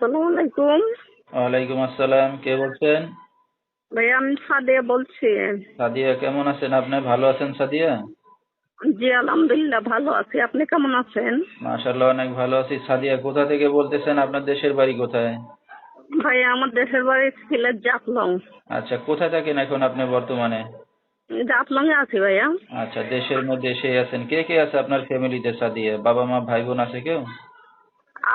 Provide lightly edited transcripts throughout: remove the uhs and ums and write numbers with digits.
আসসালামু আলাইকুম। ওয়ালাইকুম আসসালাম। কে বলছেন? ভাই আমি সাদিয়া বলছি। সাদিয়া কেমন আছেন আপনি? ভালো আছেন সাদিয়া? জি আলহামদুলিল্লাহ ভালো আছি। আপনি কেমন আছেন? মাশাআল্লাহ অনেক ভালো আছি। সাদিয়া কোথা থেকে বলতেছেন? আপনার দেশের বাড়ি কোথায়? ভাই আমার দেশের বাড়ি সিলেট জাফলং। আচ্ছা, কোথায় থাকেন এখন আপনি বর্তমানে? জাফলং এ আছি ভাইয়া। আচ্ছা, দেশের মধ্যে এসে আছেন। কে কে আছে আপনার ফ্যামিলিতে সাদিয়া? বাবা মা ভাই বোন আছে কেউ?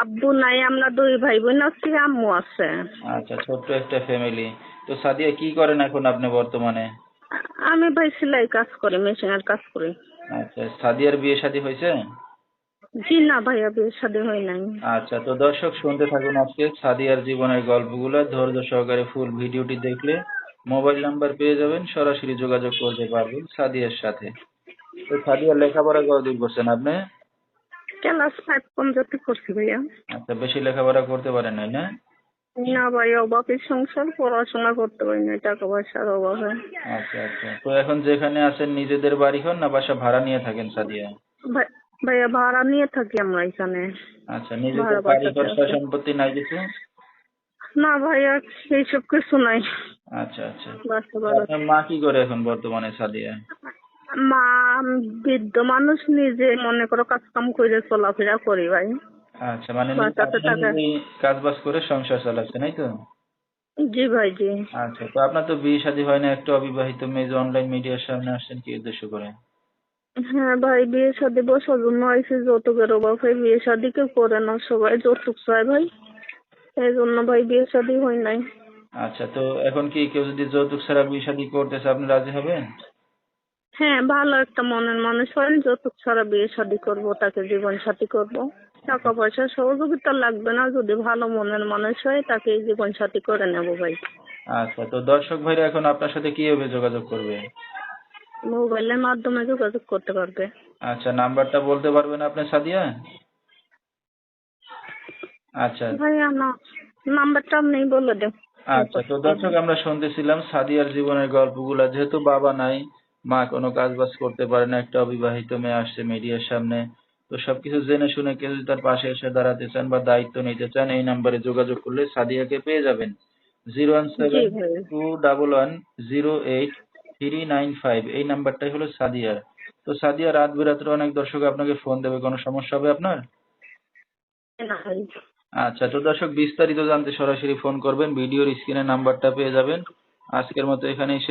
আব্বু নাই, আমরা দুই ভাই বোন আছি, আম্মু আছে। আচ্ছা, ছোট্ট একটা ফ্যামিলি। তো সাদিয়া কি করেন এখন আপনি বর্তমানে? আমি ভাই সেলাই কাজ করি, মেশিনের কাজ করি। আচ্ছা, সাদিয়ার বিয়ে শাদী হয়েছে? জি না ভাইয়া, বিয়ে শাদী হয় নাই। আচ্ছা, তো দর্শক শুনতে থাকুন আজকে সাদিয়ার জীবনের গল্পগুলো। ধৈর্য সহকারে ফুল ভিডিওটি দেখলে মোবাইল নাম্বার পেয়ে যাবেন, সরাসরি যোগাযোগ করতে পারবেন সাদিয়ার সাথে। তো সাদিয়ার লেখাপড়া কতদূর করছেন আপনি? ক্লাস 5 পর্যন্ত করছি ভাইয়া। আচ্ছা, বেশি লেখাপড়া করতে পারেন নাই না? না ভাই, অভাবের সংসার, পড়াশোনা করতে পারি না, টাকা পয়সার অভাবে। আচ্ছা আচ্ছা, তো এখন যেখানে আছেন নিজেদের বাড়ি ঘর না বাসা ভাড়া নিয়ে থাকেন সাদিয়া? ভাইয়া ভাড়া নিয়ে থাকি আমরা এখানে। আচ্ছা, নিজেদের ভাড়া বাড়ি বাসাতে ঘর আছে। সম্পত্তি নাই কিছু? না ভাইয়া, এইসব কিছু নাই। আচ্ছা আচ্ছা, বাসা তো ভাড়া। আপনার মা কি করে এখন বর্তমানে সাদিয়া? মা বৃদ্ধ মানুষ, নিজে মনে করো কাজ কাম করে চলাফেরা করি ভাই। আচ্ছা, মানে বাসাতে আপনি থাকা। নিজেই কাজ বাজ করে সংসার চালাচ্ছেন, এই তো? জি ভাই জি। আচ্ছা, তো আপনার তো বিয়ে শাদী হয় না, একটা অবিবাহিত মেয়ে যে অনলাইন মিডিয়ার সামনে আসছেন কি উদ্দেশ্য করে? হ্যাঁ ভাই, বিয়ে শাদী বসার জন্য আইসি, যৌতুকের অভাব ভাই, বিয়ে শাদী কেউ করে না, সবাই যৌতুক চায় ভাই। এই জন্য ভাই বিয়ে শাদী হয় নাই। আচ্ছা, তো এখন কি কেউ যদি যৌতুক ছাড়া বিয়ে শাদী করতেছে আপনি রাজি হবেন? হ্যাঁ, ভালো একটা মনের মানুষ হয়, যৌতুক ছাড়া বিয়ে শাদী করবো, তাকে জীবন সাথী করবো। টাকা পয়সা সহযোগিতা লাগবে না, যদি ভালো মনের মানুষ হয় তাকে জীবন সাথী করে নেবো ভাই। আচ্ছা, তো দর্শক ভাইরা এখন আপনার সাথে কিভাবে যোগাযোগ করবে? মোবাইলের মাধ্যমে যোগাযোগ করতে পারবে। আচ্ছা, নাম্বারটা বলতে পারবেন আপনি সাদিয়া? আচ্ছা ভাই আমার নাম্বারটা আপনি বলে দেন। আচ্ছা, তো দর্শক আমরা শুনতেছিলাম সাদিয়ার জীবনের গল্পগুলা। যেহেতু বাবা নাই, মা কোনো কাজ বাজ করতে পারে না, একটা অবিবাহিত মেয়ে আসছে মিডিয়ার সামনে। তো সবকিছু জেনে শুনে কেউ যদি তার পাশে এসে দাঁড়াতে চান বা দায়িত্ব নিতে চান, এই নাম্বারে যোগাযোগ করলে সাদিয়াকে পেয়ে যাবেন। জিরো ওয়ান জি সেভেন ভাই। টু ডাবল ওয়ান 08395, এই নাম্বারটাই হলো সাদিয়ার। তো সাদিয়া রাত বেরাত্রে অনেক দর্শক আপনাকে ফোন দেবে, কোনো সমস্যা হবে আপনার? না ভাই। আচ্ছা, তো দর্শক বিস্তারিত জানতে সরাসরি ফোন করবেন, ভিডিওর স্ক্রিনে নাম্বারটা পেয়ে যাবেন। আজকের মতো এখানেই শেষ।